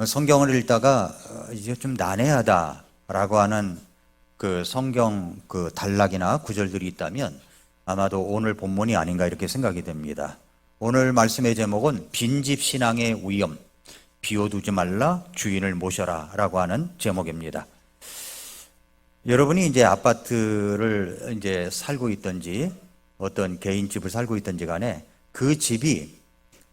성경을 읽다가 이제 좀 난해하다라고 하는 그 성경 그 단락이나 구절들이 있다면 아마도 오늘 본문이 아닌가 이렇게 생각이 됩니다. 오늘 말씀의 제목은 빈집 신앙의 위험, 비워두지 말라 주인을 모셔라 라고 하는 제목입니다. 여러분이 이제 아파트를 이제 살고 있든지 어떤 개인집을 살고 있든지 간에 그 집이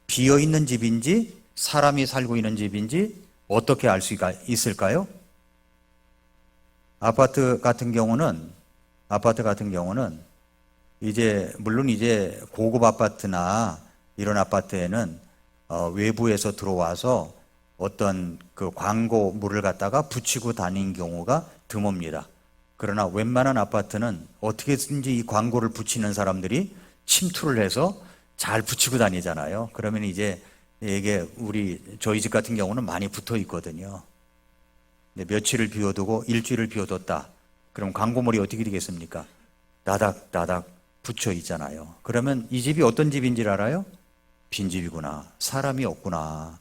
비어 있는 집인지 사람이 살고 있는 집인지 어떻게 알 수 있을까요? 아파트 같은 경우는 물론 이제 고급 아파트나 이런 아파트에는 외부에서 들어와서 어떤 그 광고물을 갖다가 붙이고 다니는 경우가 드뭅니다. 그러나 웬만한 아파트는 어떻게든지 이 광고를 붙이는 사람들이 침투를 해서 잘 붙이고 다니잖아요. 그러면 이제 이게 저희 집 같은 경우는 많이 붙어 있거든요. 며칠을 비워두고 일주일을 비워뒀다. 그럼 광고물이 어떻게 되겠습니까? 나닥나닥 붙여 있잖아요. 그러면 이 집이 어떤 집인지를 알아요? 빈집이구나. 사람이 없구나.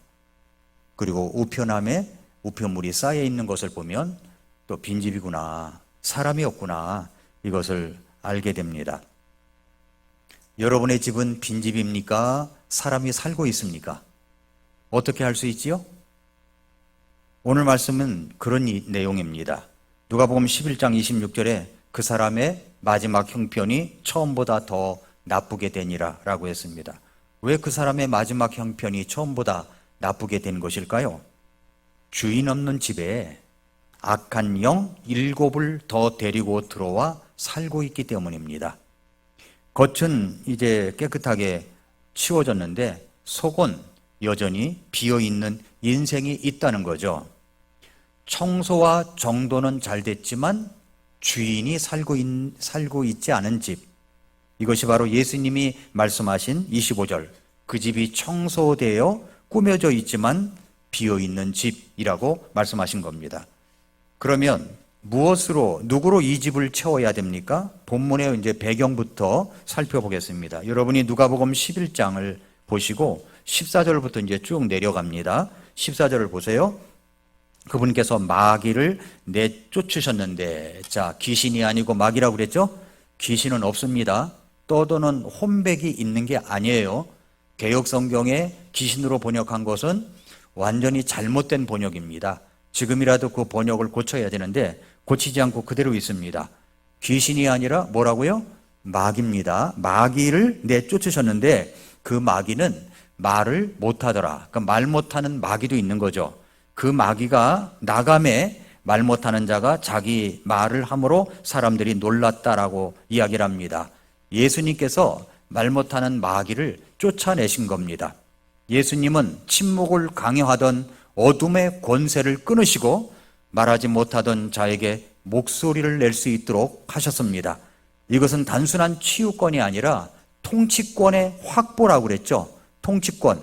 그리고 우편함에 우편물이 쌓여 있는 것을 보면 또 빈집이구나. 사람이 없구나. 이것을 알게 됩니다. 여러분의 집은 빈집입니까? 사람이 살고 있습니까? 어떻게 할 수 있지요? 오늘 말씀은 그런 내용입니다. 누가복음 11장 26절에 그 사람의 마지막 형편이 처음보다 더 나쁘게 되니라 라고 했습니다. 왜 그 사람의 마지막 형편이 처음보다 나쁘게 된 것일까요? 주인 없는 집에 악한 영 7을 더 데리고 들어와 살고 있기 때문입니다. 겉은 이제 깨끗하게 치워졌는데 속은 여전히 비어있는 인생이 있다는 거죠. 청소와 정돈은 잘 됐지만 주인이 살고 있지 않은 집, 이것이 바로 예수님이 말씀하신 25절, 그 집이 청소되어 꾸며져 있지만 비어있는 집이라고 말씀하신 겁니다. 그러면 누구로 이 집을 채워야 됩니까? 본문의 이제 배경부터 살펴보겠습니다. 여러분이 누가복음 11장을 보시고 14절부터 이제 쭉 내려갑니다. 14절을 보세요. 그분께서 마귀를 내쫓으셨는데, 자, 귀신이 아니고 마귀라고 그랬죠? 귀신은 없습니다. 떠도는 혼백이 있는 게 아니에요. 개역 성경에 귀신으로 번역한 것은 완전히 잘못된 번역입니다. 지금이라도 그 번역을 고쳐야 되는데 고치지 않고 그대로 있습니다. 귀신이 아니라 뭐라고요? 마귀입니다. 마귀를 내쫓으셨는데 그 마귀는 말을 못하더라. 그러니까 말 못하는 마귀도 있는 거죠. 그 마귀가 나감에 말 못하는 자가 자기 말을 함으로 사람들이 놀랐다라고 이야기를 합니다. 예수님께서 말 못하는 마귀를 쫓아내신 겁니다. 예수님은 침묵을 강요하던 어둠의 권세를 끊으시고 말하지 못하던 자에게 목소리를 낼 수 있도록 하셨습니다. 이것은 단순한 치유권이 아니라 통치권의 확보라고 그랬죠. 통치권.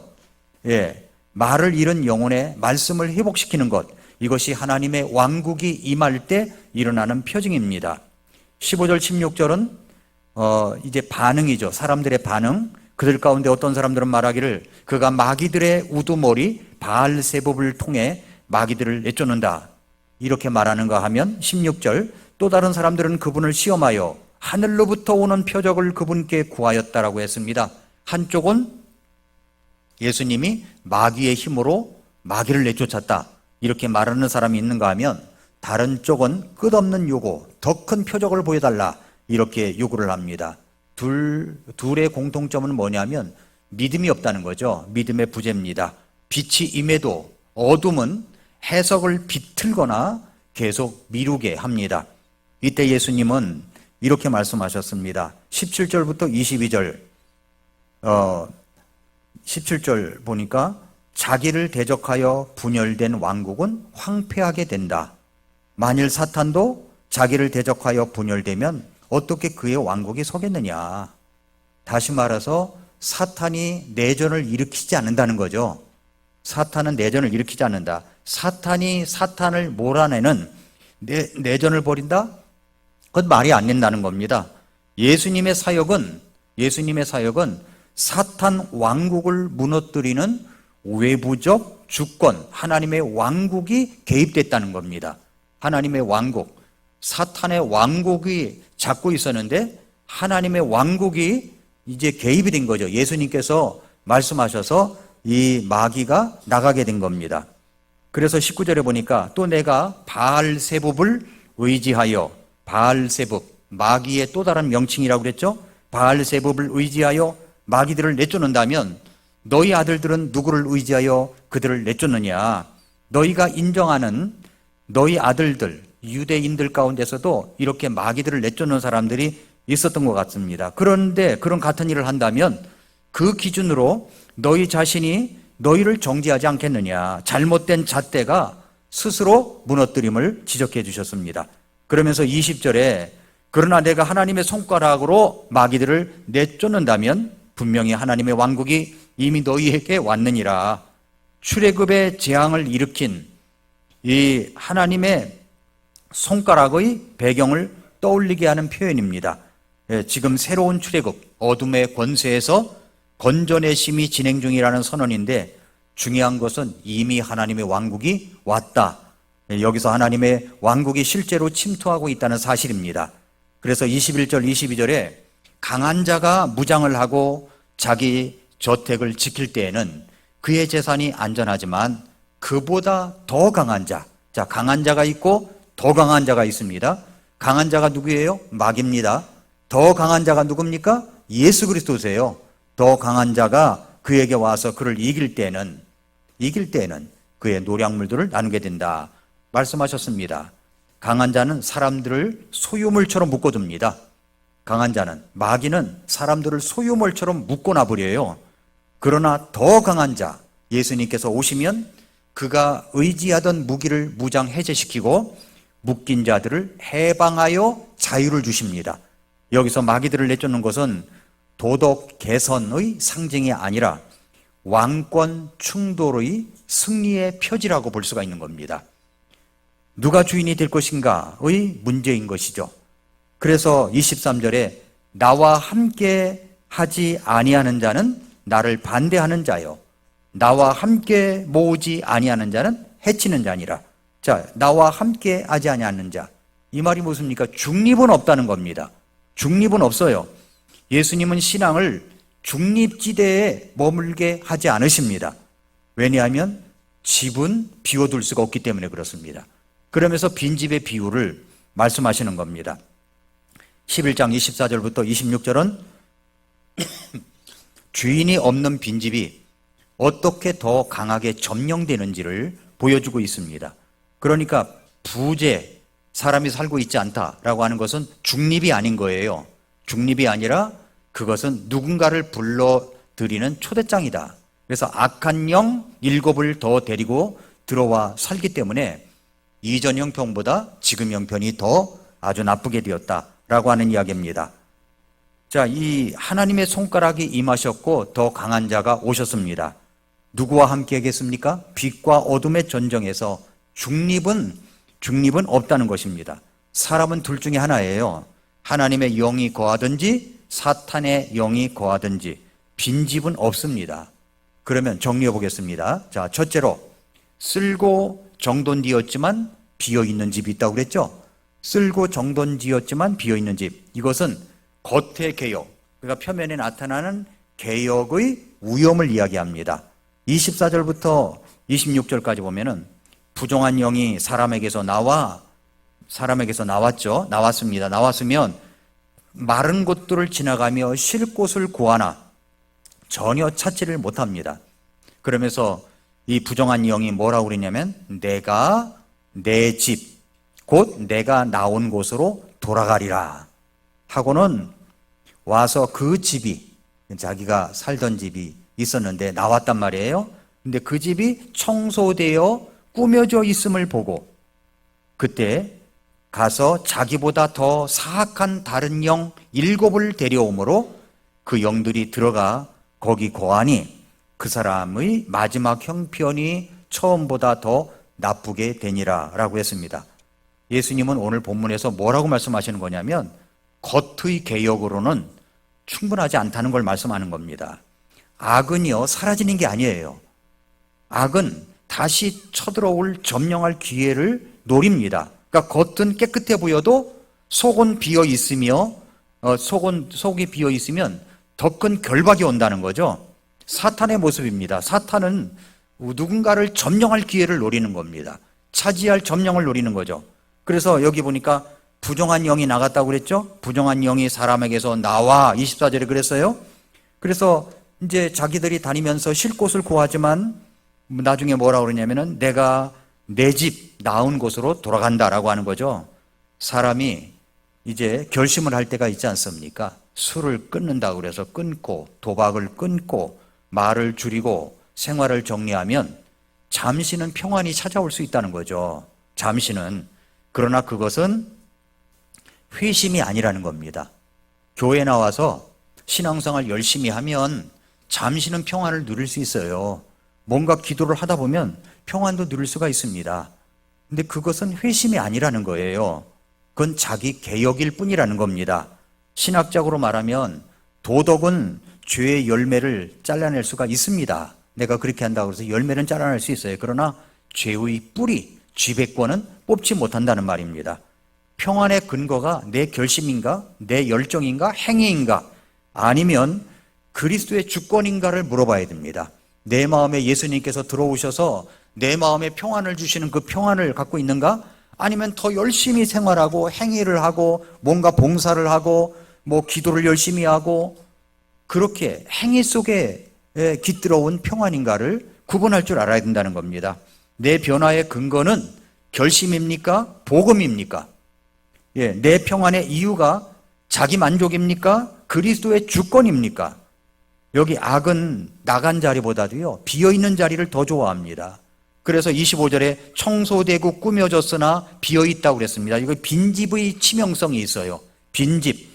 말을 잃은 영혼의 말씀을 회복시키는 것. 이것이 하나님의 왕국이 임할 때 일어나는 표징입니다. 15절, 16절은 이제 반응이죠. 사람들의 반응. 그들 가운데 어떤 사람들은 말하기를 그가 마귀들의 우두머리 바알세붑을 통해 마귀들을 내쫓는다. 이렇게 말하는가 하면 16절, 또 다른 사람들은 그분을 시험하여 하늘로부터 오는 표적을 그분께 구하였다라고 했습니다. 한쪽은 예수님이 마귀의 힘으로 마귀를 내쫓았다. 이렇게 말하는 사람이 있는가 하면 다른 쪽은 끝없는 요구, 더 큰 표적을 보여달라. 이렇게 요구를 합니다. 둘의 공통점은 뭐냐면 믿음이 없다는 거죠. 믿음의 부재입니다. 빛이 임해도 어둠은 해석을 비틀거나 계속 미루게 합니다. 이때 예수님은 이렇게 말씀하셨습니다. 17절부터 22절 17절 보니까 자기를 대적하여 분열된 왕국은 황폐하게 된다. 만일 사탄도 자기를 대적하여 분열되면 어떻게 그의 왕국이 서겠느냐. 다시 말해서 사탄이 내전을 일으키지 않는다는 거죠. 사탄은 내전을 일으키지 않는다. 사탄이 사탄을 몰아내는 내전을 벌인다? 그건 말이 안 된다는 겁니다. 예수님의 사역은 사탄 왕국을 무너뜨리는 외부적 주권, 하나님의 왕국이 개입됐다는 겁니다. 하나님의 왕국, 사탄의 왕국이 잡고 있었는데 하나님의 왕국이 이제 개입이 된 거죠. 예수님께서 말씀하셔서 이 마귀가 나가게 된 겁니다. 그래서 19절에 보니까 또 내가 바알세붑을 의지하여, 바알세붑, 마귀의 또 다른 명칭이라고 그랬죠. 바알세붑을 의지하여 마귀들을 내쫓는다면 너희 아들들은 누구를 의지하여 그들을 내쫓느냐. 너희가 인정하는 너희 아들들, 유대인들 가운데서도 이렇게 마귀들을 내쫓는 사람들이 있었던 것 같습니다. 그런데 그런 같은 일을 한다면 그 기준으로 너희 자신이 너희를 정죄하지 않겠느냐. 잘못된 잣대가 스스로 무너뜨림을 지적해 주셨습니다. 그러면서 20절에 그러나 내가 하나님의 손가락으로 마귀들을 내쫓는다면 분명히 하나님의 왕국이 이미 너희에게 왔느니라. 출애굽의 재앙을 일으킨 이 하나님의 손가락의 배경을 떠올리게 하는 표현입니다. 지금 새로운 출애굽, 어둠의 권세에서 건져내심이 진행 중이라는 선언인데 중요한 것은 이미 하나님의 왕국이 왔다. 여기서 하나님의 왕국이 실제로 침투하고 있다는 사실입니다. 그래서 21절, 22절에 강한 자가 무장을 하고 자기 저택을 지킬 때에는 그의 재산이 안전하지만 그보다 더 강한 자, 자, 강한 자가 있고 더 강한 자가 있습니다. 강한 자가 누구예요? 마귀입니다. 더 강한 자가 누굽니까? 예수 그리스도세요. 더 강한 자가 그에게 와서 그를 이길 때는 그의 노략물들을 나누게 된다 말씀하셨습니다. 강한 자는 사람들을 소유물처럼 묶어둡니다. 강한 자는, 마귀는 사람들을 소유물처럼 묶어놔버려요. 그러나 더 강한 자, 예수님께서 오시면 그가 의지하던 무기를 무장 해제시키고 묶인 자들을 해방하여 자유를 주십니다. 여기서 마귀들을 내쫓는 것은 도덕 개선의 상징이 아니라 왕권 충돌의 승리의 표지라고 볼 수가 있는 겁니다. 누가 주인이 될 것인가의 문제인 것이죠. 그래서 23절에 나와 함께 하지 아니하는 자는 나를 반대하는 자요, 나와 함께 모으지 아니하는 자는 해치는 자니라. 자, 나와 함께 하지 아니하는 자, 이 말이 무엇입니까? 중립은 없다는 겁니다. 중립은 없어요. 예수님은 신앙을 중립지대에 머물게 하지 않으십니다. 왜냐하면 집은 비워둘 수가 없기 때문에 그렇습니다. 그러면서 빈집의 비유를 말씀하시는 겁니다. 11장 24절부터 26절은 주인이 없는 빈집이 어떻게 더 강하게 점령되는지를 보여주고 있습니다. 그러니까 부재, 사람이 살고 있지 않다라고 하는 것은 중립이 아닌 거예요. 중립이 아니라 그것은 누군가를 불러들이는 초대장이다. 그래서 악한 영 7을 더 데리고 들어와 살기 때문에 이전 형편보다 지금 형편이 더 아주 나쁘게 되었다라고 하는 이야기입니다. 자, 이 하나님의 손가락이 임하셨고 더 강한 자가 오셨습니다. 누구와 함께 하겠습니까? 빛과 어둠의 전쟁에서 중립은 없다는 것입니다. 사람은 둘 중에 하나예요. 하나님의 영이 거하든지 사탄의 영이 거하든지 빈집은 없습니다. 그러면 정리해 보겠습니다. 자, 첫째로 쓸고 정돈되었지만 비어있는 집이 있다고 그랬죠. 쓸고 정돈되었지만 비어있는 집, 이것은 겉의 개역, 그러니까 표면에 나타나는 개역의 위험을 이야기합니다. 24절부터 26절까지 보면은 부정한 영이 사람에게서 나왔죠. 나왔습니다. 나왔으면 마른 곳들을 지나가며 쉴 곳을 구하나 전혀 찾지를 못합니다. 그러면서 이 부정한 영이 뭐라고 그랬냐면 내가 내 집, 곧 내가 나온 곳으로 돌아가리라 하고는 와서 그 집이, 자기가 살던 집이 있었는데 나왔단 말이에요. 근데 그 집이 청소되어 꾸며져 있음을 보고 그때 가서 자기보다 더 사악한 다른 영 7을 데려오므로 그 영들이 들어가 거기 거하니 그 사람의 마지막 형편이 처음보다 더 나쁘게 되니라 라고 했습니다. 예수님은 오늘 본문에서 뭐라고 말씀하시는 거냐면 겉의 개역으로는 충분하지 않다는 걸 말씀하는 겁니다. 악은요, 사라지는 게 아니에요. 악은 다시 쳐들어올 점령할 기회를 노립니다. 그러니까 겉은 깨끗해 보여도 속은 비어 있으며 속이 비어 있으면 더 큰 결박이 온다는 거죠. 사탄의 모습입니다. 사탄은 누군가를 점령할 기회를 노리는 겁니다. 차지할 점령을 노리는 거죠. 그래서 여기 보니까 부정한 영이 나갔다고 그랬죠. 부정한 영이 사람에게서 나와, 24절에 그랬어요. 그래서 이제 자기들이 다니면서 쉴 곳을 구하지만 나중에 뭐라고 그러냐면은 내가 내 집 나은 곳으로 돌아간다라고 하는 거죠. 사람이 이제 결심을 할 때가 있지 않습니까? 술을 끊는다고 그래서 끊고, 도박을 끊고, 말을 줄이고 생활을 정리하면 잠시는 평안이 찾아올 수 있다는 거죠. 잠시는. 그러나 그것은 회심이 아니라는 겁니다. 교회 나와서 신앙생활 열심히 하면 잠시는 평안을 누릴 수 있어요. 뭔가 기도를 하다 보면 평안도 누릴 수가 있습니다. 근데 그것은 회심이 아니라는 거예요. 그건 자기 개혁일 뿐이라는 겁니다. 신학적으로 말하면 도덕은 죄의 열매를 잘라낼 수가 있습니다. 내가 그렇게 한다고 해서 열매는 잘라낼 수 있어요. 그러나 죄의 뿌리, 쥐백권은 뽑지 못한다는 말입니다. 평안의 근거가 내 결심인가, 내 열정인가, 행위인가, 아니면 그리스도의 주권인가를 물어봐야 됩니다. 내 마음에 예수님께서 들어오셔서 내 마음에 평안을 주시는 그 평안을 갖고 있는가? 아니면 더 열심히 생활하고 행위를 하고 뭔가 봉사를 하고 뭐 기도를 열심히 하고 그렇게 행위 속에 깃들어온 평안인가를 구분할 줄 알아야 된다는 겁니다. 내 변화의 근거는 결심입니까? 복음입니까? 내 평안의 이유가 자기 만족입니까? 그리스도의 주권입니까? 여기 악은 나간 자리보다도요, 비어있는 자리를 더 좋아합니다. 그래서 25절에 청소되고 꾸며졌으나 비어있다고 그랬습니다. 이거 빈집의 치명성이 있어요. 빈집.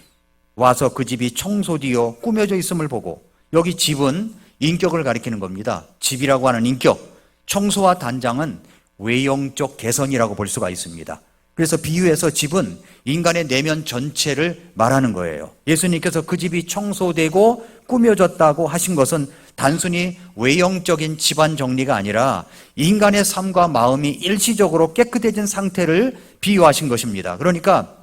와서 그 집이 청소되어 꾸며져 있음을 보고, 여기 집은 인격을 가리키는 겁니다. 집이라고 하는 인격. 청소와 단장은 외형적 개선이라고 볼 수가 있습니다. 그래서 비유해서 집은 인간의 내면 전체를 말하는 거예요. 예수님께서 그 집이 청소되고 꾸며졌다고 하신 것은 단순히 외형적인 집안 정리가 아니라 인간의 삶과 마음이 일시적으로 깨끗해진 상태를 비유하신 것입니다. 그러니까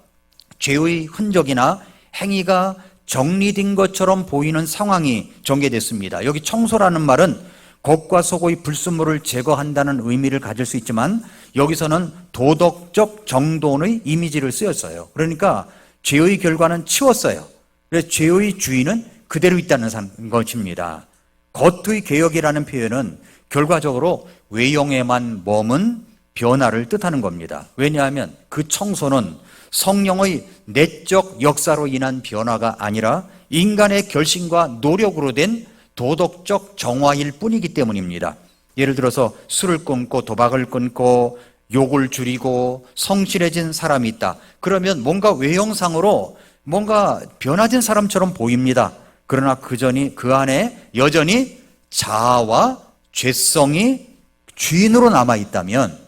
죄의 흔적이나 행위가 정리된 것처럼 보이는 상황이 전개됐습니다. 여기 청소라는 말은 겉과 속의 불순물을 제거한다는 의미를 가질 수 있지만 여기서는 도덕적 정돈의 이미지를 쓰였어요. 그러니까 죄의 결과는 치웠어요. 그래서 죄의 주인은 그대로 있다는 것입니다. 겉의 개혁이라는 표현은 결과적으로 외형에만 머문 변화를 뜻하는 겁니다. 왜냐하면 그 청소는 성령의 내적 역사로 인한 변화가 아니라 인간의 결심과 노력으로 된 도덕적 정화일 뿐이기 때문입니다. 예를 들어서 술을 끊고 도박을 끊고 욕을 줄이고 성실해진 사람이 있다. 그러면 뭔가 외형상으로 뭔가 변화된 사람처럼 보입니다. 그러나 그 안에 여전히 자아와 죄성이 주인으로 남아있다면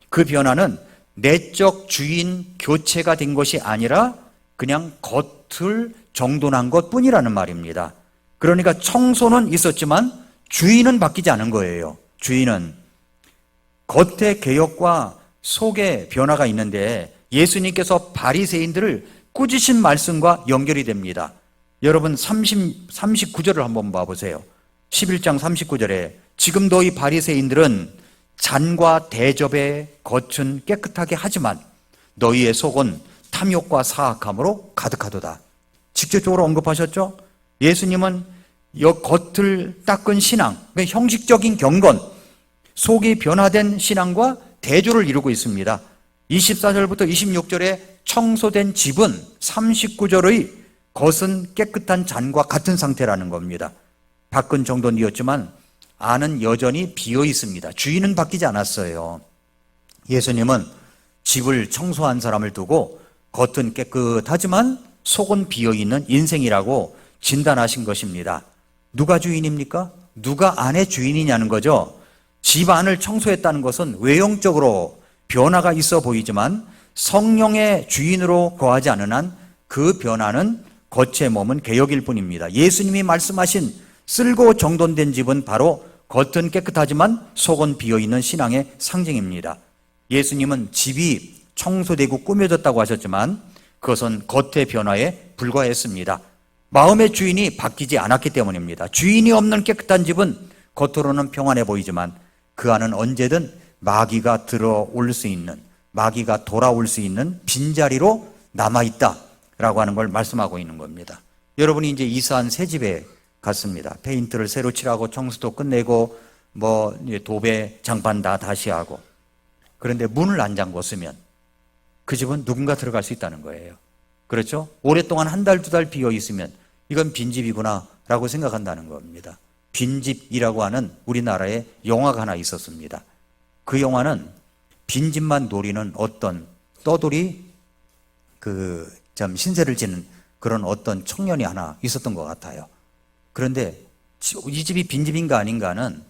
그 변화는 내적 주인 교체가 된 것이 아니라 그냥 겉을 정돈한 것뿐이라는 말입니다. 그러니까 청소는 있었지만 주인은 바뀌지 않은 거예요. 주인은 겉의 개혁과 속의 변화가 있는데 예수님께서 바리새인들을 꾸짖으신 말씀과 연결이 됩니다. 여러분 39절을 한번 봐보세요. 11장 39절에 지금 너희 바리새인들은 잔과 대접의 겉은 깨끗하게 하지만 너희의 속은 탐욕과 사악함으로 가득하도다. 직접적으로 언급하셨죠? 예수님은 겉을 닦은 신앙, 형식적인 경건, 속이 변화된 신앙과 대조를 이루고 있습니다. 24절부터 26절에 청소된 집은 39절의 겉은 깨끗한 잔과 같은 상태라는 겁니다. 밖은 정돈이었지만 안은 여전히 비어 있습니다. 주인은 바뀌지 않았어요. 예수님은 집을 청소한 사람을 두고 겉은 깨끗하지만 속은 비어 있는 인생이라고 진단하신 것입니다. 누가 주인입니까? 누가 안의 주인이냐는 거죠. 집 안을 청소했다는 것은 외형적으로 변화가 있어 보이지만 성령의 주인으로 거하지 않은 한 그 변화는 겉에 머문 개혁일 뿐입니다. 예수님이 말씀하신 쓸고 정돈된 집은 바로 겉은 깨끗하지만 속은 비어있는 신앙의 상징입니다. 예수님은 집이 청소되고 꾸며졌다고 하셨지만 그것은 겉의 변화에 불과했습니다. 마음의 주인이 바뀌지 않았기 때문입니다. 주인이 없는 깨끗한 집은 겉으로는 평안해 보이지만 그 안은 언제든 마귀가 들어올 수 있는, 마귀가 돌아올 수 있는 빈자리로 남아있다라고 하는 걸 말씀하고 있는 겁니다. 여러분이 이제 이사한 새 집에 갔습니다. 페인트를 새로 칠하고 청소도 끝내고 도배 장판 다 다시 하고, 그런데 문을 안 잠궜으면 그 집은 누군가 들어갈 수 있다는 거예요. 그렇죠? 오랫동안 한 달, 두 달 비어 있으면 이건 빈집이구나 라고 생각한다는 겁니다. 빈집이라고 하는 우리나라에 영화가 하나 있었습니다. 그 영화는 빈집만 노리는 어떤 떠돌이 좀 신세를 지는 그런 어떤 청년이 하나 있었던 것 같아요. 그런데 이 집이 빈집인가 아닌가는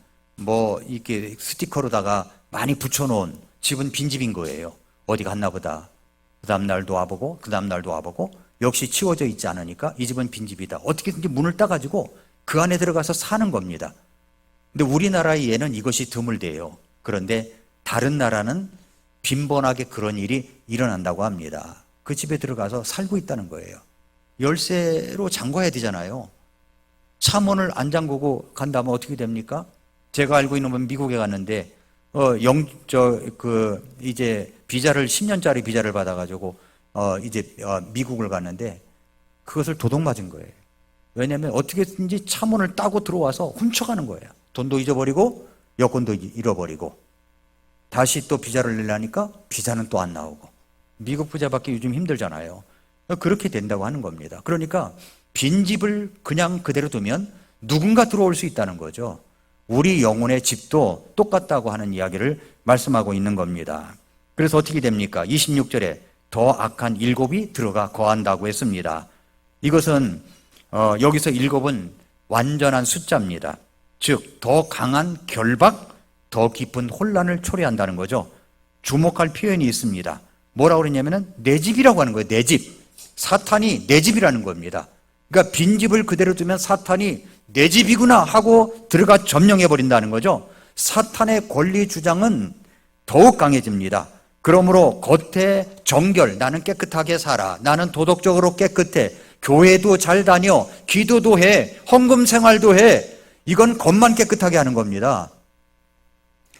이렇게 스티커로다가 많이 붙여놓은 집은 빈집인 거예요. 어디 갔나 보다. 그 다음날도 와보고 그 다음날도 와보고 역시 치워져 있지 않으니까 이 집은 빈집이다. 어떻게든지 문을 따가지고 그 안에 들어가서 사는 겁니다. 근데 우리나라에는 이것이 드물대요. 그런데 다른 나라는 빈번하게 그런 일이 일어난다고 합니다. 그 집에 들어가서 살고 있다는 거예요. 열쇠로 잠궈야 되잖아요. 차문을 안 잠그고 간다면 어떻게 됩니까? 제가 알고 있는 건 미국에 갔는데 이제 비자를 10년짜리 비자를 받아가지고 미국을 갔는데 그것을 도둑 맞은 거예요. 왜냐하면 어떻게든지 차문을 따고 들어와서 훔쳐가는 거예요. 돈도 잊어버리고 여권도 잃어버리고 다시 또 비자를 내려니까 비자는 또 안 나오고. 미국 비자 받기 요즘 힘들잖아요. 그렇게 된다고 하는 겁니다. 그러니까 빈집을 그냥 그대로 두면 누군가 들어올 수 있다는 거죠. 우리 영혼의 집도 똑같다고 하는 이야기를 말씀하고 있는 겁니다. 그래서 어떻게 됩니까? 26절에 더 악한 일곱이 들어가 거한다고 했습니다. 이것은 여기서 일곱은 완전한 숫자입니다. 즉 더 강한 결박, 더 깊은 혼란을 초래한다는 거죠. 주목할 표현이 있습니다. 뭐라고 그러냐면은 내 집이라고 하는 거예요. 내 집. 사탄이 내 집이라는 겁니다. 그러니까 빈집을 그대로 두면 사탄이 내 집이구나 하고 들어가 점령해 버린다는 거죠. 사탄의 권리 주장은 더욱 강해집니다. 그러므로 겉에 정결, 나는 깨끗하게 살아, 나는 도덕적으로 깨끗해, 교회도 잘 다녀, 기도도 해, 헌금 생활도 해, 이건 겉만 깨끗하게 하는 겁니다.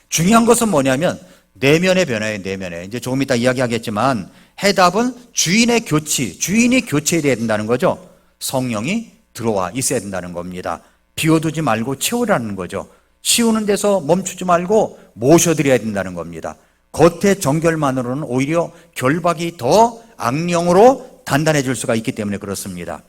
중요한 것은 뭐냐면 내면의 변화예요. 내면에. 이제 조금 이따 이야기하겠지만 해답은 주인의 교치, 주인이 교체해야 된다는 거죠. 성령이 들어와 있어야 된다는 겁니다. 비워두지 말고 채우라는 거죠. 치우는 데서 멈추지 말고 모셔드려야 된다는 겁니다. 겉의 정결만으로는 오히려 결박이 더 악령으로 단단해질 수가 있기 때문에 그렇습니다.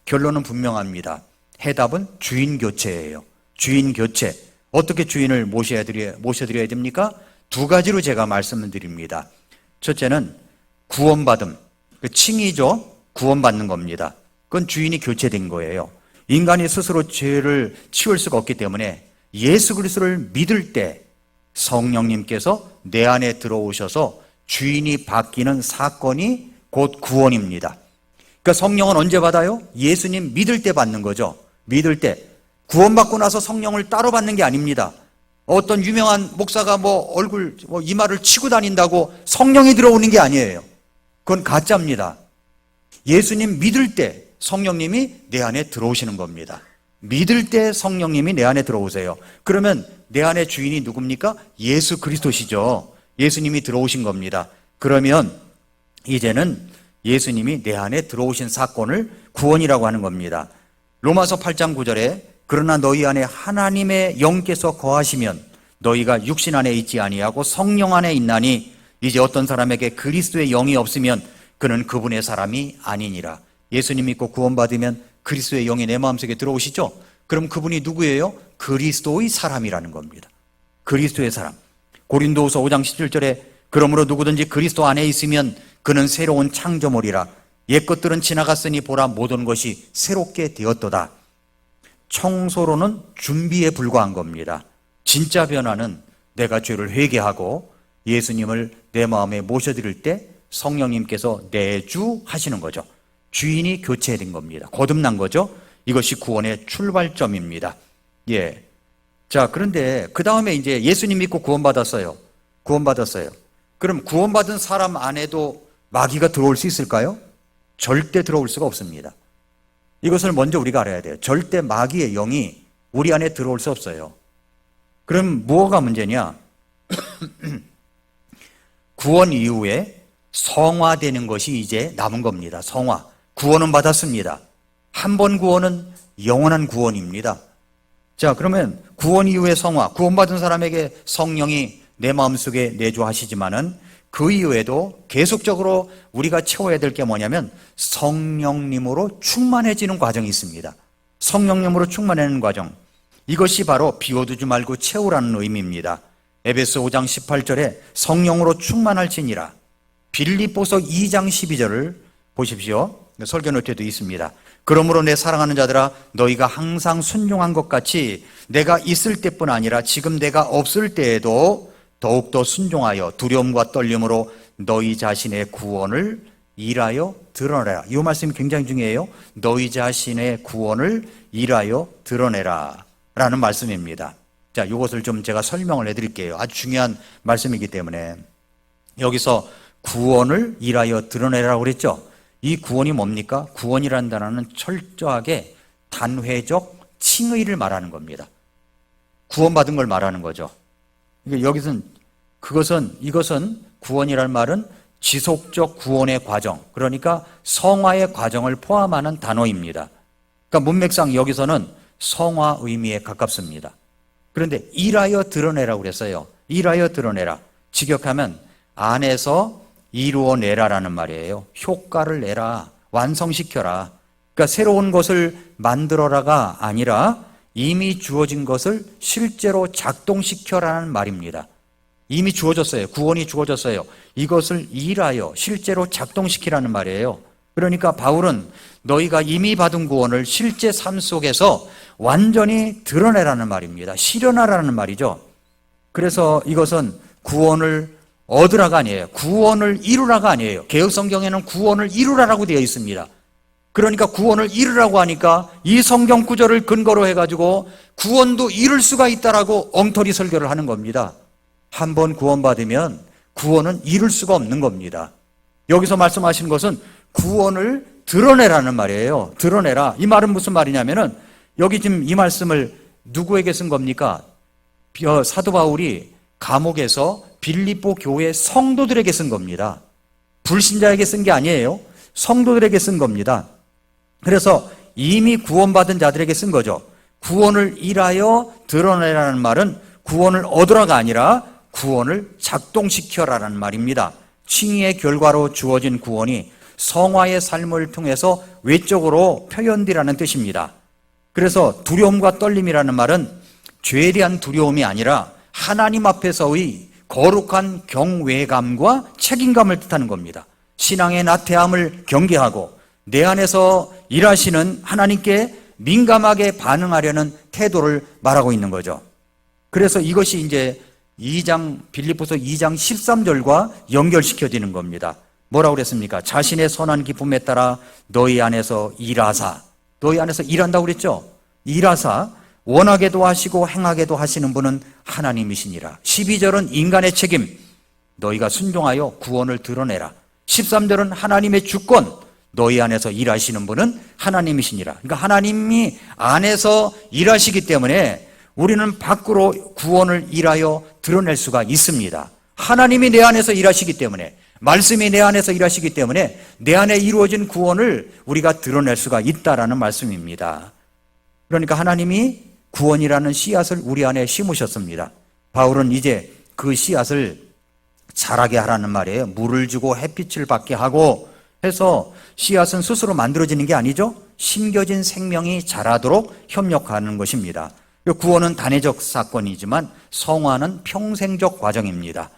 결론은 분명합니다. 해답은 주인 교체예요. 주인 교체. 어떻게 주인을 모셔드려야 됩니까? 두 가지로 제가 말씀을 드립니다. 첫째는 구원받음. 칭의죠. 구원받는 겁니다. 그건 주인이 교체된 거예요. 인간이 스스로 죄를 치울 수가 없기 때문에 예수 그리스도를 믿을 때 성령님께서 내 안에 들어오셔서 주인이 바뀌는 사건이 곧 구원입니다. 그러니까 성령은 언제 받아요? 예수님 믿을 때 받는 거죠. 믿을 때. 구원받고 나서 성령을 따로 받는 게 아닙니다. 어떤 유명한 목사가 얼굴, 이마를 치고 다닌다고 성령이 들어오는 게 아니에요. 그건 가짜입니다. 예수님 믿을 때 성령님이 내 안에 들어오시는 겁니다. 믿을 때 성령님이 내 안에 들어오세요. 그러면 내 안에 주인이 누굽니까? 예수 그리스도시죠. 예수님이 들어오신 겁니다. 그러면 이제는 예수님이 내 안에 들어오신 사건을 구원이라고 하는 겁니다. 로마서 8장 9절에 그러나 너희 안에 하나님의 영께서 거하시면 너희가 육신 안에 있지 아니하고 성령 안에 있나니 이제 어떤 사람에게 그리스도의 영이 없으면 그는 그분의 사람이 아니니라. 예수님 믿고 구원받으면 그리스도의 영이 내 마음속에 들어오시죠? 그럼 그분이 누구예요? 그리스도의 사람이라는 겁니다. 그리스도의 사람. 고린도후서 5장 17절에 그러므로 누구든지 그리스도 안에 있으면 그는 새로운 창조물이라. 옛것들은 지나갔으니 보라 모든 것이 새롭게 되었도다. 청소로는 준비에 불과한 겁니다. 진짜 변화는 내가 죄를 회개하고 예수님을 내 마음에 모셔드릴 때 성령님께서 내주하시는 거죠. 주인이 교체된 겁니다. 거듭난 거죠. 이것이 구원의 출발점입니다. 자, 그런데 그 다음에 이제 예수님 믿고 구원받았어요. 구원받았어요. 그럼 구원받은 사람 안에도 마귀가 들어올 수 있을까요? 절대 들어올 수가 없습니다. 이것을 먼저 우리가 알아야 돼요. 절대 마귀의 영이 우리 안에 들어올 수 없어요. 그럼 뭐가 문제냐? 구원 이후에 성화되는 것이 이제 남은 겁니다. 성화. 구원은 받았습니다. 한 번 구원은 영원한 구원입니다. 자, 그러면 구원 이후의 성화, 구원받은 사람에게 성령이 내 마음속에 내주하시지만은 그 이후에도 계속적으로 우리가 채워야 될 게 뭐냐면 성령님으로 충만해지는 과정이 있습니다. 성령님으로 충만해지는 과정. 이것이 바로 비워두지 말고 채우라는 의미입니다. 에베소 5장 18절에 성령으로 충만할지니라. 빌립보서 2장 12절을 보십시오. 설교 노트에도 있습니다. 그러므로 내 사랑하는 자들아 너희가 항상 순종한 것 같이 내가 있을 때뿐 아니라 지금 내가 없을 때에도 더욱더 순종하여 두려움과 떨림으로 너희 자신의 구원을 일하여 드러내라. 이 말씀이 굉장히 중요해요. 너희 자신의 구원을 일하여 드러내라 라는 말씀입니다. 자, 이것을 좀 제가 설명을 해드릴게요. 아주 중요한 말씀이기 때문에. 여기서 구원을 일하여 드러내라고 그랬죠. 이 구원이 뭡니까? 구원이라는 단어는 철저하게 단회적 칭의를 말하는 겁니다. 구원받은 걸 말하는 거죠. 여기서는 이것은 구원이라는 말은 지속적 구원의 과정, 그러니까 성화의 과정을 포함하는 단어입니다. 그러니까 문맥상 여기서는 성화 의미에 가깝습니다. 그런데 일하여 드러내라고 그랬어요. 일하여 드러내라. 직역하면 안에서 이루어내라라는 말이에요. 효과를 내라, 완성시켜라. 그러니까 새로운 것을 만들어라가 아니라 이미 주어진 것을 실제로 작동시켜라는 말입니다. 이미 주어졌어요. 구원이 주어졌어요. 이것을 일하여 실제로 작동시키라는 말이에요. 그러니까 바울은 너희가 이미 받은 구원을 실제 삶 속에서 완전히 드러내라는 말입니다. 실현하라는 말이죠. 그래서 이것은 구원을 얻으라가 아니에요. 구원을 이루라가 아니에요. 개역성경에는 구원을 이루라라고 되어 있습니다. 그러니까 구원을 이루라고 하니까 이 성경 구절을 근거로 해가지고 구원도 이룰 수가 있다라고 엉터리 설교를 하는 겁니다. 한 번 구원받으면 구원은 이룰 수가 없는 겁니다. 여기서 말씀하시는 것은 구원을 드러내라는 말이에요. 드러내라. 이 말은 무슨 말이냐면은 여기 지금 이 말씀을 누구에게 쓴 겁니까? 사도 바울이 감옥에서 빌립보 교회 성도들에게 쓴 겁니다. 불신자에게 쓴 게 아니에요. 성도들에게 쓴 겁니다. 그래서 이미 구원받은 자들에게 쓴 거죠. 구원을 일하여 드러내라는 말은 구원을 얻으라가 아니라 구원을 작동시켜라라는 말입니다. 칭의의 결과로 주어진 구원이 성화의 삶을 통해서 외적으로 표현되라는 뜻입니다. 그래서 두려움과 떨림이라는 말은 죄에 대한 두려움이 아니라 하나님 앞에서의 거룩한 경외감과 책임감을 뜻하는 겁니다. 신앙의 나태함을 경계하고 내 안에서 일하시는 하나님께 민감하게 반응하려는 태도를 말하고 있는 거죠. 그래서 이것이 이제 빌립보서 2장 13절과 연결시켜지는 겁니다. 뭐라고 그랬습니까? 자신의 선한 기쁨에 따라 너희 안에서 일하사. 너희 안에서 일한다고 그랬죠? 일하사 원하게도 하시고 행하게도 하시는 분은 하나님이시니라. 12절은 인간의 책임, 너희가 순종하여 구원을 드러내라. 13절은 하나님의 주권, 너희 안에서 일하시는 분은 하나님이시니라. 그러니까 하나님이 안에서 일하시기 때문에 우리는 밖으로 구원을 일하여 드러낼 수가 있습니다. 하나님이 내 안에서 일하시기 때문에, 말씀이 내 안에서 일하시기 때문에 내 안에 이루어진 구원을 우리가 드러낼 수가 있다라는 말씀입니다. 그러니까 하나님이 구원이라는 씨앗을 우리 안에 심으셨습니다. 바울은 이제 그 씨앗을 자라게 하라는 말이에요. 물을 주고 햇빛을 받게 하고 해서 씨앗은 스스로 만들어지는 게 아니죠. 심겨진 생명이 자라도록 협력하는 것입니다. 구원은 단회적 사건이지만 성화는 평생적 과정입니다.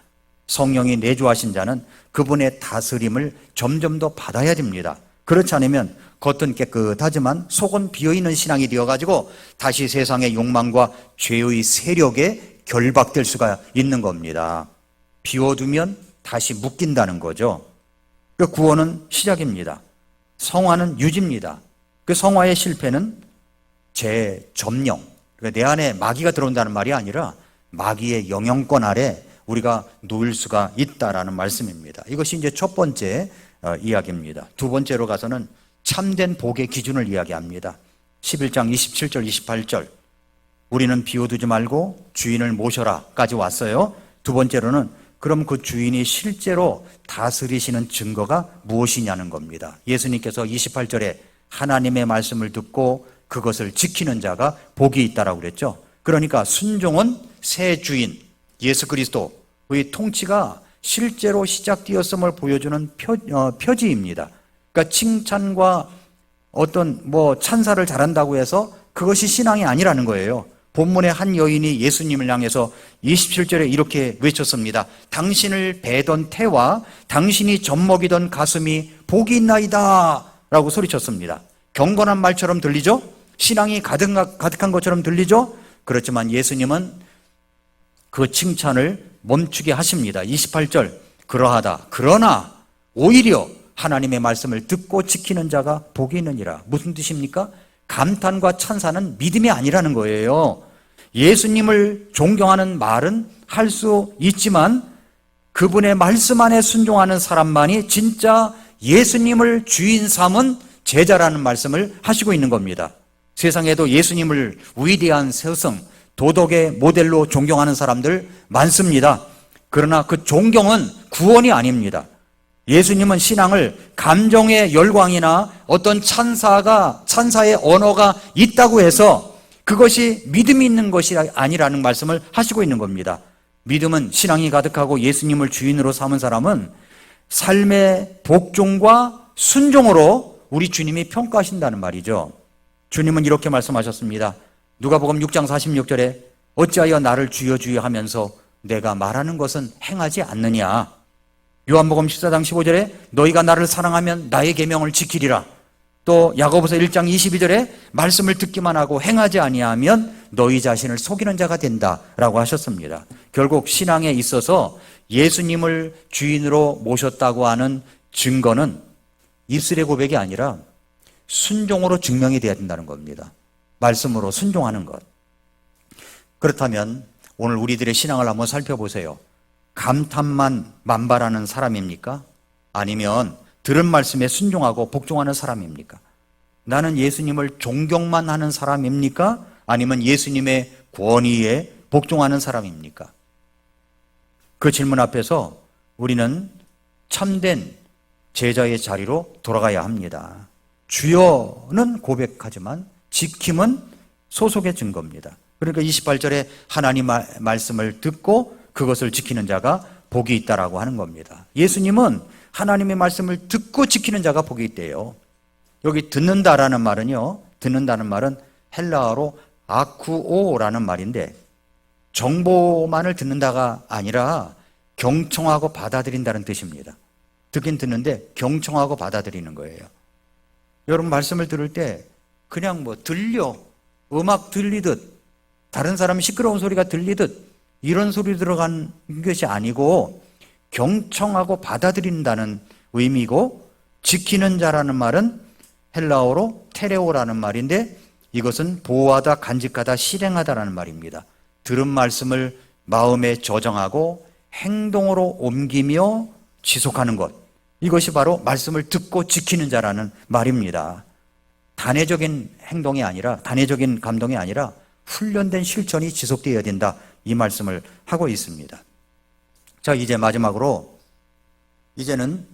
성령이 내주하신 자는 그분의 다스림을 점점 더 받아야 됩니다. 그렇지 않으면 겉은 깨끗하지만 속은 비어있는 신앙이 되어가지고 다시 세상의 욕망과 죄의 세력에 결박될 수가 있는 겁니다. 비워두면 다시 묶인다는 거죠. 그 구원은 시작입니다. 성화는 유지입니다. 그 성화의 실패는 재점령, 그러니까 내 안에 마귀가 들어온다는 말이 아니라 마귀의 영향권 아래 우리가 놓일 수가 있다라는 말씀입니다. 이것이 이제 첫 번째 이야기입니다. 두 번째로 가서는 참된 복의 기준을 이야기합니다. 11장 27절 28절 우리는 비워두지 말고 주인을 모셔라까지 왔어요. 두 번째로는 그럼 그 주인이 실제로 다스리시는 증거가 무엇이냐는 겁니다. 예수님께서 28절에 하나님의 말씀을 듣고 그것을 지키는 자가 복이 있다라고 그랬죠. 그러니까 순종은 새 주인 예수 그리스도의 통치가 실제로 시작되었음을 보여주는 표지입니다. 그러니까 칭찬과 어떤 찬사를 잘한다고 해서 그것이 신앙이 아니라는 거예요. 본문의 한 여인이 예수님을 향해서 27절에 이렇게 외쳤습니다. 당신을 베던 태와 당신이 젖먹이던 가슴이 복이 있나이다 라고 소리쳤습니다. 경건한 말처럼 들리죠? 신앙이 가득한 것처럼 들리죠? 그렇지만 예수님은 그 칭찬을 멈추게 하십니다. 28절 그러하다. 그러나 오히려 하나님의 말씀을 듣고 지키는 자가 복이 있느니라. 무슨 뜻입니까? 감탄과 찬사는 믿음이 아니라는 거예요. 예수님을 존경하는 말은 할 수 있지만 그분의 말씀 안에 순종하는 사람만이 진짜 예수님을 주인 삼은 제자라는 말씀을 하시고 있는 겁니다. 세상에도 예수님을 위대한 스승, 도덕의 모델로 존경하는 사람들 많습니다. 그러나 그 존경은 구원이 아닙니다. 예수님은 신앙을 감정의 열광이나 어떤 찬사의 언어가 있다고 해서 그것이 믿음이 있는 것이 아니라는 말씀을 하시고 있는 겁니다. 믿음은 신앙이 가득하고 예수님을 주인으로 삼은 사람은 삶의 복종과 순종으로 우리 주님이 평가하신다는 말이죠. 주님은 이렇게 말씀하셨습니다. 누가복음 6장 46절에 어찌하여 나를 주여 주여 하면서 내가 말하는 것은 행하지 않느냐. 요한복음 14장 15절에 너희가 나를 사랑하면 나의 계명을 지키리라. 또 야고보서 1장 22절에 말씀을 듣기만 하고 행하지 아니하면 너희 자신을 속이는 자가 된다라고 하셨습니다. 결국 신앙에 있어서 예수님을 주인으로 모셨다고 하는 증거는 입술의 고백이 아니라 순종으로 증명이 돼야 된다는 겁니다. 말씀으로 순종하는 것. 그렇다면 오늘 우리들의 신앙을 한번 살펴보세요. 감탄만 만발하는 사람입니까? 아니면 들은 말씀에 순종하고 복종하는 사람입니까? 나는 예수님을 존경만 하는 사람입니까? 아니면 예수님의 권위에 복종하는 사람입니까? 그 질문 앞에서 우리는 참된 제자의 자리로 돌아가야 합니다. 주여는 고백하지만 지킴은 소속의 증거입니다. 그러니까 28절에 하나님 말씀을 듣고 그것을 지키는 자가 복이 있다라고 하는 겁니다. 예수님은 하나님의 말씀을 듣고 지키는 자가 복이 있대요. 여기 듣는다라는 말은요, 듣는다는 말은 헬라어로 아쿠오라는 말인데 정보만을 듣는다가 아니라 경청하고 받아들인다는 뜻입니다. 듣긴 듣는데 경청하고 받아들이는 거예요. 여러분 말씀을 들을 때 그냥 음악 들리듯 다른 사람 시끄러운 소리가 들리듯 이런 소리 들어간 것이 아니고 경청하고 받아들인다는 의미고, 지키는 자라는 말은 헬라어로 테레오라는 말인데 이것은 보호하다, 간직하다, 실행하다라는 말입니다. 들은 말씀을 마음에 저정하고 행동으로 옮기며 지속하는 것, 이것이 바로 말씀을 듣고 지키는 자라는 말입니다. 단회적인 행동이 아니라, 단회적인 감동이 아니라 훈련된 실천이 지속되어야 된다, 이 말씀을 하고 있습니다. 자, 이제 마지막으로 이제는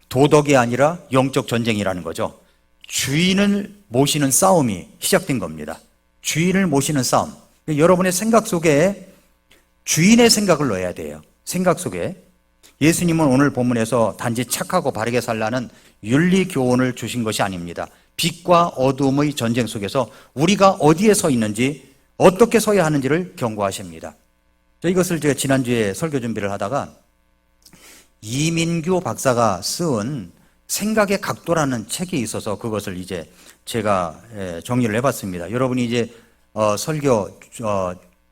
도덕이 아니라 영적 전쟁이라는 거죠. 주인을 모시는 싸움이 시작된 겁니다. 주인을 모시는 싸움. 여러분의 생각 속에 주인의 생각을 넣어야 돼요. 생각 속에. 예수님은 오늘 본문에서 단지 착하고 바르게 살라는 윤리 교훈을 주신 것이 아닙니다. 빛과 어둠의 전쟁 속에서 우리가 어디에 서 있는지, 어떻게 서야 하는지를 경고하십니다. 이것을 제가 지난주에 설교 준비를 하다가 이민규 박사가 쓴 생각의 각도라는 책이 있어서 그것을 이제 제가 정리를 해봤습니다. 여러분이 이제 설교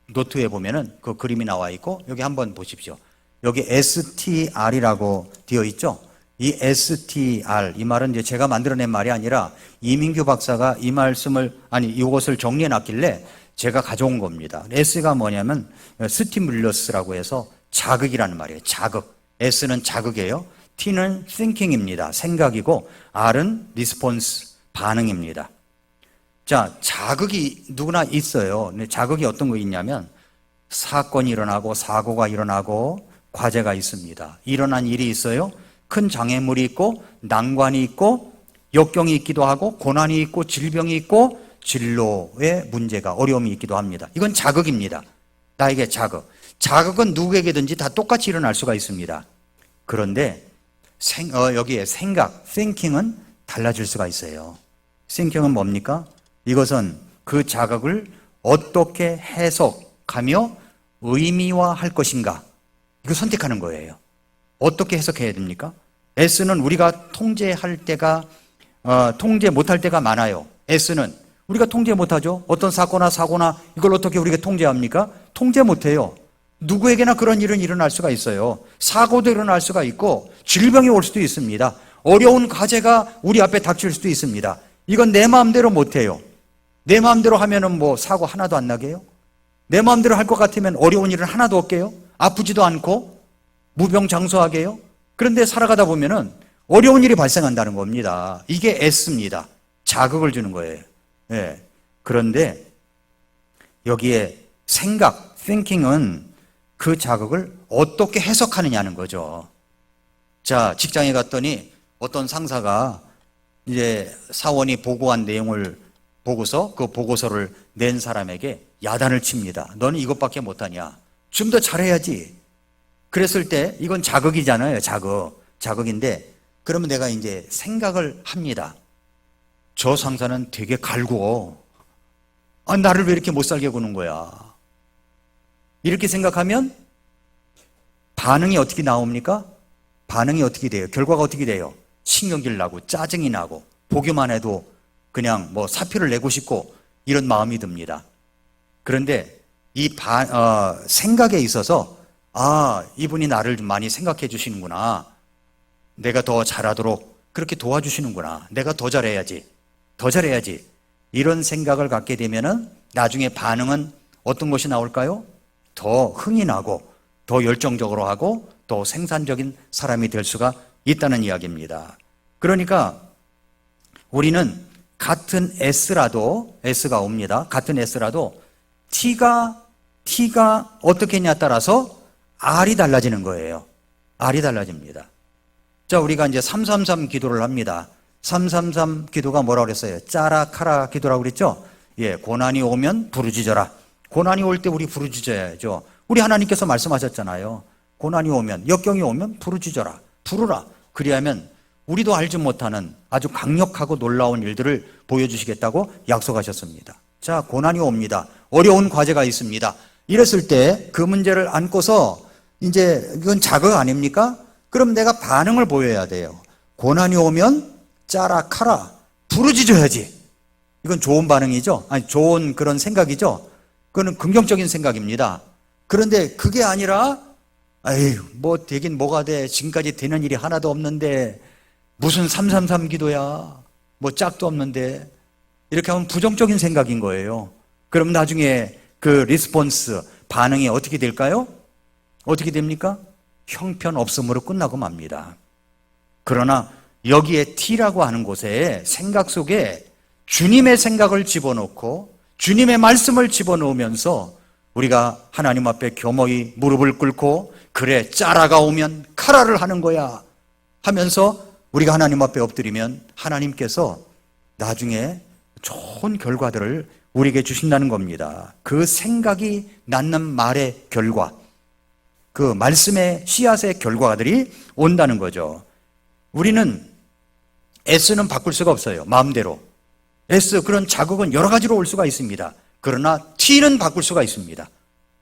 노트에 보면은 그 그림이 나와 있고, 여기 한번 보십시오. 여기 STR이라고 되어 있죠. 이 STR, 이 말은 이제 제가 만들어낸 말이 아니라 이민규 박사가 이 말씀을, 이것을 정리해 놨길래 제가 가져온 겁니다. S가 뭐냐면 스티뮬러스라고 해서 자극이라는 말이에요. 자극. S는 자극이에요. T는 thinking입니다. 생각이고 R은 response, 반응입니다. 자, 자극이 누구나 있어요. 근데 자극이 어떤 거 있냐면 사건이 일어나고 사고가 일어나고 과제가 있습니다. 일어난 일이 있어요. 큰 장애물이 있고 난관이 있고 역경이 있기도 하고 고난이 있고 질병이 있고 진로의 문제가 어려움이 있기도 합니다. 이건 자극입니다. 나에게 자극. 자극은 누구에게든지 다 똑같이 일어날 수가 있습니다. 그런데 여기에 생각, thinking은 달라질 수가 있어요. thinking은 뭡니까? 이것은 그 자극을 어떻게 해석하며 의미화할 것인가, 이거 선택하는 거예요. 어떻게 해석해야 됩니까? S는 우리가 통제할 때가 통제 못할 때가 많아요. S는 우리가 통제 못하죠. 어떤 사고나 이걸 어떻게 우리가 통제합니까? 통제 못해요. 누구에게나 그런 일은 일어날 수가 있어요. 사고도 일어날 수가 있고 질병이 올 수도 있습니다. 어려운 과제가 우리 앞에 닥칠 수도 있습니다. 이건 내 마음대로 못해요. 내 마음대로 하면은 뭐 사고 하나도 안 나게요? 내 마음대로 할 것 같으면 어려운 일은 하나도 없게요? 아프지도 않고 무병장수하게요? 그런데 살아가다 보면은 어려운 일이 발생한다는 겁니다. 이게 S입니다. 자극을 주는 거예요. 예. 그런데 여기에 생각, thinking은 그 자극을 어떻게 해석하느냐는 거죠. 자, 직장에 갔더니 어떤 상사가 이제 사원이 보고한 내용을 보고서 그 보고서를 낸 사람에게 야단을 칩니다. 너는 이것밖에 못하냐? 좀 더 잘해야지. 그랬을 때 이건 자극이잖아요. 자극인데 그러면 내가 이제 생각을 합니다. 저 상사는 되게 갈구어. 나를 왜 이렇게 못 살게 구는 거야? 이렇게 생각하면 반응이 어떻게 나옵니까? 반응이 어떻게 돼요? 결과가 어떻게 돼요? 신경질 나고 짜증이 나고 보기만 해도 그냥 뭐 사표를 내고 싶고 이런 마음이 듭니다. 그런데 이 생각에 있어서 이분이 나를 좀 많이 생각해 주시는구나. 내가 더 잘하도록 그렇게 도와주시는구나. 내가 더 잘해야지. 이런 생각을 갖게 되면은 나중에 반응은 어떤 것이 나올까요? 더 흥이 나고 더 열정적으로 하고 더 생산적인 사람이 될 수가 있다는 이야기입니다. 그러니까 우리는 같은 S가 옵니다. 같은 S라도 T가 어떻게 했냐에 따라서 R이 달라지는 거예요. R이 달라집니다. 자, 우리가 이제 333 기도를 합니다. 333 기도가 뭐라고 그랬어요? 짜라 카라 기도라고 그랬죠? 예, 고난이 오면 부르짖어라. 고난이 올 때 우리 부르짖어야죠. 우리 하나님께서 말씀하셨잖아요. 고난이 오면, 역경이 오면 부르짖어라. 부르라. 그리하면 우리도 알지 못하는 아주 강력하고 놀라운 일들을 보여주시겠다고 약속하셨습니다. 자, 고난이 옵니다. 어려운 과제가 있습니다. 이랬을 때 그 문제를 안고서 이제 이건 자극 아닙니까? 그럼 내가 반응을 보여야 돼요. 고난이 오면 짜라 카라 부르짖어야지. 이건 좋은 반응이죠? 아니, 좋은 그런 생각이죠? 그거는 긍정적인 생각입니다. 그런데 그게 아니라 뭐 되긴 뭐가 돼. 지금까지 되는 일이 하나도 없는데 무슨 333 기도야. 뭐 짝도 없는데. 이렇게 하면 부정적인 생각인 거예요. 그럼 나중에 그 리스폰스, 반응이 어떻게 될까요? 어떻게 됩니까? 형편없음으로 끝나고 맙니다. 그러나 여기에 T라고 하는 곳에 생각 속에 주님의 생각을 집어넣고 주님의 말씀을 집어넣으면서 우리가 하나님 앞에 겸허히 무릎을 꿇고 그래, 짜라가 오면 카라를 하는 거야 하면서 우리가 하나님 앞에 엎드리면 하나님께서 나중에 좋은 결과들을 우리에게 주신다는 겁니다. 그 생각이 낳는 말의 결과, 그 말씀의 씨앗의 결과들이 온다는 거죠. 우리는 S는 바꿀 수가 없어요. 마음대로. 그런 자극은 여러 가지로 올 수가 있습니다. 그러나 T는 바꿀 수가 있습니다.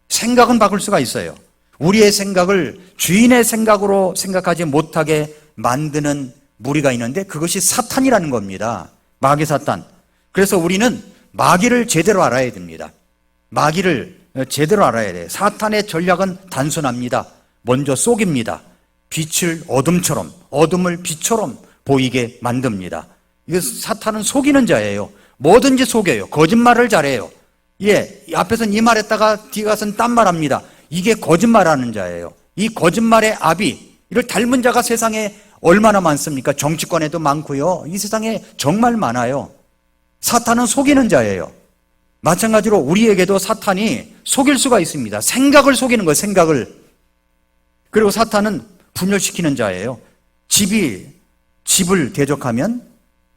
생각은 바꿀 수가 있어요. 우리의 생각을 주인의 생각으로 생각하지 못하게 만드는 무리가 있는데 그것이 사탄이라는 겁니다. 마귀 사탄. 그래서 우리는 마귀를 제대로 알아야 됩니다. 마귀를 제대로 알아야 돼요. 사탄의 전략은 단순합니다. 먼저 속입니다. 빛을 어둠처럼, 어둠을 빛처럼 보이게 만듭니다. 이거 사탄은 속이는 자예요. 뭐든지 속여요. 거짓말을 잘해요. 예, 앞에서는 이 말했다가 뒤에 가서는 딴 말합니다. 이게 거짓말하는 자예요. 이 거짓말의 아비, 이를 닮은 자가 세상에 얼마나 많습니까? 정치권에도 많고요. 이 세상에 정말 많아요. 사탄은 속이는 자예요. 마찬가지로 우리에게도 사탄이 속일 수가 있습니다. 생각을 속이는 거예요, 생각을. 그리고 사탄은 분열시키는 자예요. 집을 대적하면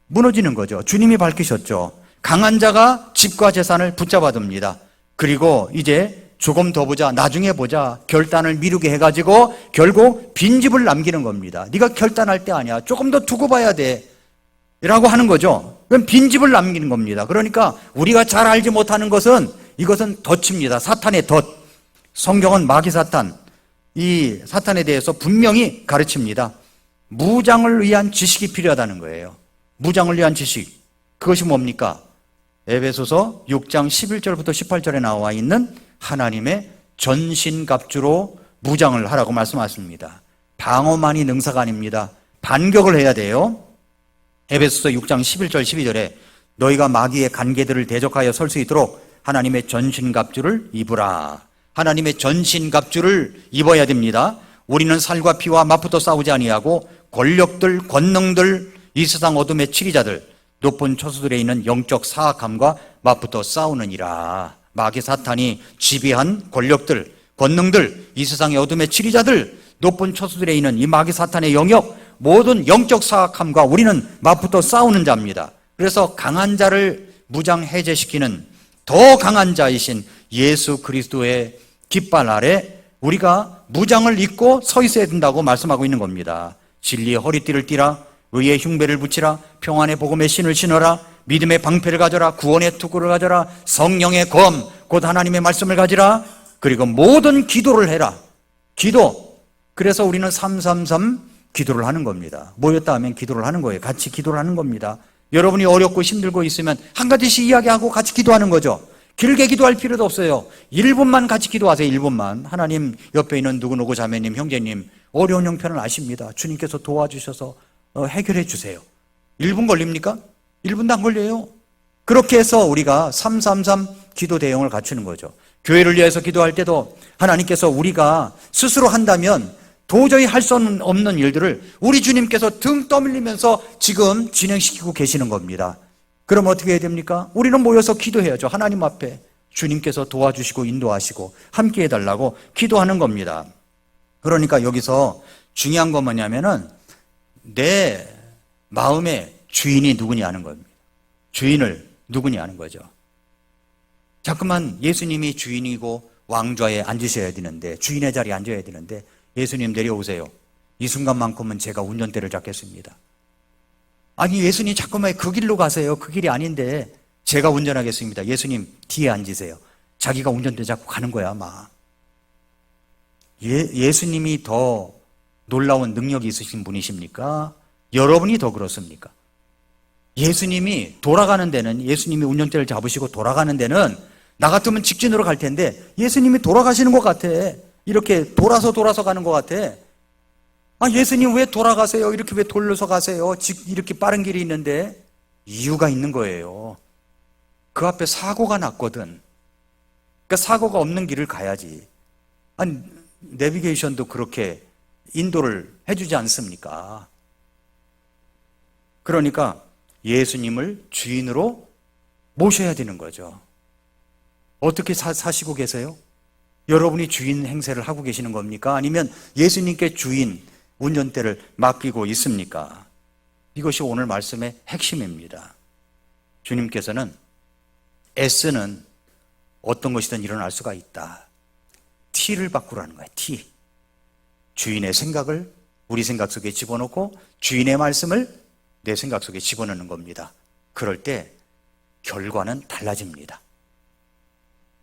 무너지는 거죠. 주님이 밝히셨죠. 강한 자가 집과 재산을 붙잡아둡니다. 그리고 이제 조금 더 보자, 나중에 보자, 결단을 미루게 해가지고 결국 빈집을 남기는 겁니다. 네가 결단할 때 아니야. 조금 더 두고 봐야 돼. 라고 하는 거죠. 그럼 빈집을 남기는 겁니다. 그러니까 우리가 잘 알지 못하는 것은 이것은 덫입니다. 사탄의 덫. 성경은 마귀 사탄, 이 사탄에 대해서 분명히 가르칩니다. 무장을 위한 지식이 필요하다는 거예요. 무장을 위한 지식. 그것이 뭡니까? 에베소서 6장 11절부터 18절에 나와 있는 하나님의 전신갑주로 무장을 하라고 말씀하십니다. 방어만이 능사가 아닙니다. 반격을 해야 돼요. 에베소서 6장 11절 12절에 너희가 마귀의 간계들을 대적하여 설 수 있도록 하나님의 전신갑주를 입으라. 하나님의 전신갑주를 입어야 됩니다. 우리는 살과 피와 맞붙어 싸우지 아니하고 권력들, 권능들, 이 세상 어둠의 치리자들, 높은 초수들에 있는 영적 사악함과 맞붙어 싸우느니라. 마귀 사탄이 지배한 권력들, 권능들, 이 세상의 어둠의 치리자들, 높은 초수들에 있는 이 마귀 사탄의 영역, 모든 영적 사악함과 우리는 맞붙어 싸우는 자입니다. 그래서 강한 자를 무장 해제시키는 더 강한 자이신 예수 그리스도의 깃발 아래 우리가 무장을 입고 서 있어야 된다고 말씀하고 있는 겁니다. 진리의 허리띠를 띠라, 의의 흉배를 붙이라, 평안의 복음의 신을 신어라, 믿음의 방패를 가져라, 구원의 투구를 가져라, 성령의 검, 곧 하나님의 말씀을 가지라, 그리고 모든 기도를 해라. 기도. 그래서 우리는 333 기도를 하는 겁니다. 모였다 하면 기도를 하는 거예요. 같이 기도를 하는 겁니다. 여러분이 어렵고 힘들고 있으면 한 가지씩 이야기하고 같이 기도하는 거죠. 길게 기도할 필요도 없어요. 1분만 같이 기도하세요. 1분만. 하나님 옆에 있는 누구누구 자매님, 형제님, 어려운 형편을 아십니다. 주님께서 도와주셔서 해결해 주세요. 1분 걸립니까? 1분도 안 걸려요. 그렇게 해서 우리가 333 기도 대용을 갖추는 거죠. 교회를 위해서 기도할 때도 하나님께서 우리가 스스로 한다면 도저히 할 수 없는 일들을 우리 주님께서 등 떠밀리면서 지금 진행시키고 계시는 겁니다. 그럼 어떻게 해야 됩니까? 우리는 모여서 기도해야죠. 하나님 앞에 주님께서 도와주시고 인도하시고 함께 해달라고 기도하는 겁니다. 그러니까 여기서 중요한 건 뭐냐면은 내 마음의 주인이 누구냐 하는 겁니다. 주인을 누구냐 하는 거죠. 자꾸만 예수님이 주인이고 왕좌에 앉으셔야 되는데, 주인의 자리에 앉아야 되는데, 예수님 내려오세요. 이 순간만큼은 제가 운전대를 잡겠습니다. 아니, 예수님 자꾸만 그 길로 가세요. 그 길이 아닌데 제가 운전하겠습니다. 예수님 뒤에 앉으세요. 자기가 운전대 잡고 가는 거야 아마. 예수님이 더 놀라운 능력이 있으신 분이십니까? 여러분이 더 그렇습니까? 예수님이 돌아가는 데는, 예수님이 운전대를 잡으시고 돌아가는 데는 나 같으면 직진으로 갈 텐데 예수님이 돌아가시는 것 같아. 이렇게 돌아서 가는 것 같아. 아, 예수님 왜 돌아가세요? 이렇게 왜 돌려서 가세요? 이렇게 빠른 길이 있는데. 이유가 있는 거예요. 그 앞에 사고가 났거든. 그러니까 사고가 없는 길을 가야지. 아니, 내비게이션도 그렇게 인도를 해주지 않습니까? 그러니까 예수님을 주인으로 모셔야 되는 거죠. 어떻게 사시고 계세요? 여러분이 주인 행세를 하고 계시는 겁니까? 아니면 예수님께 주인 운전대를 맡기고 있습니까? 이것이 오늘 말씀의 핵심입니다. 주님께서는 S는 어떤 것이든 일어날 수가 있다. T를 바꾸라는 거예요. T. 주인의 생각을 우리 생각 속에 집어넣고 주인의 말씀을 내 생각 속에 집어넣는 겁니다. 그럴 때 결과는 달라집니다.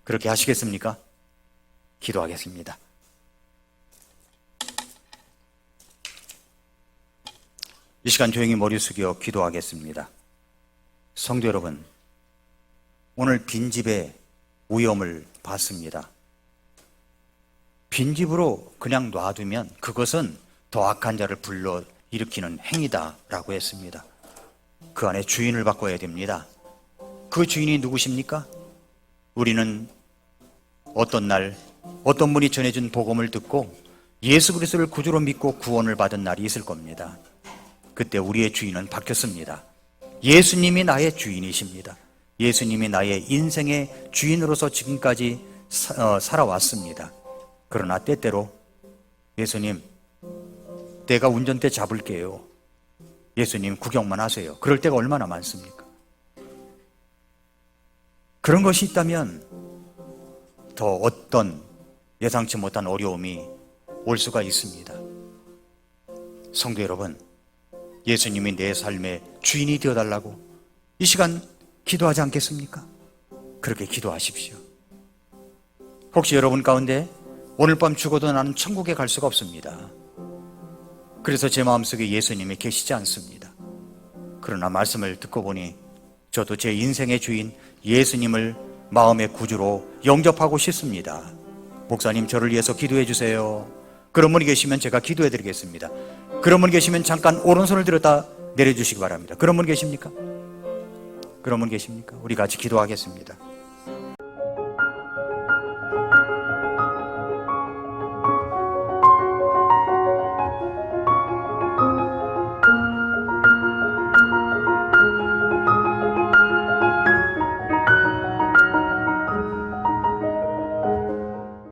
그렇게 하시겠습니까? 기도하겠습니다. 이 시간 조용히 머리 숙여 기도하겠습니다. 성도 여러분, 오늘 빈집의 위험을 봤습니다. 빈집으로 그냥 놔두면 그것은 더 악한 자를 불러 일으키는 행위다라고 했습니다. 그 안에 주인을 바꿔야 됩니다. 그 주인이 누구십니까? 우리는 어떤 날 어떤 분이 전해준 복음을 듣고 예수 그리스도를 구주로 믿고 구원을 받은 날이 있을 겁니다. 그때 우리의 주인은 바뀌었습니다. 예수님이 나의 주인이십니다. 예수님이 나의 인생의 주인으로서 지금까지 살아왔습니다. 그러나 때때로 예수님, 내가 운전대 잡을게요. 예수님 구경만 하세요. 그럴 때가 얼마나 많습니까? 그런 것이 있다면 더 어떤 예상치 못한 어려움이 올 수가 있습니다. 성도 여러분, 예수님이 내 삶의 주인이 되어달라고 이 시간 기도하지 않겠습니까? 그렇게 기도하십시오. 혹시 여러분 가운데 오늘 밤 죽어도 나는 천국에 갈 수가 없습니다. 그래서 제 마음속에 예수님이 계시지 않습니다. 그러나 말씀을 듣고 보니 저도 제 인생의 주인 예수님을 마음의 구주로 영접하고 싶습니다. 목사님, 저를 위해서 기도해 주세요. 그런 분이 계시면 제가 기도해 드리겠습니다. 그런 분 계시면 잠깐 오른손을 들었다 내려주시기 바랍니다. 그런 분 계십니까? 그런 분 계십니까? 우리 같이 기도하겠습니다.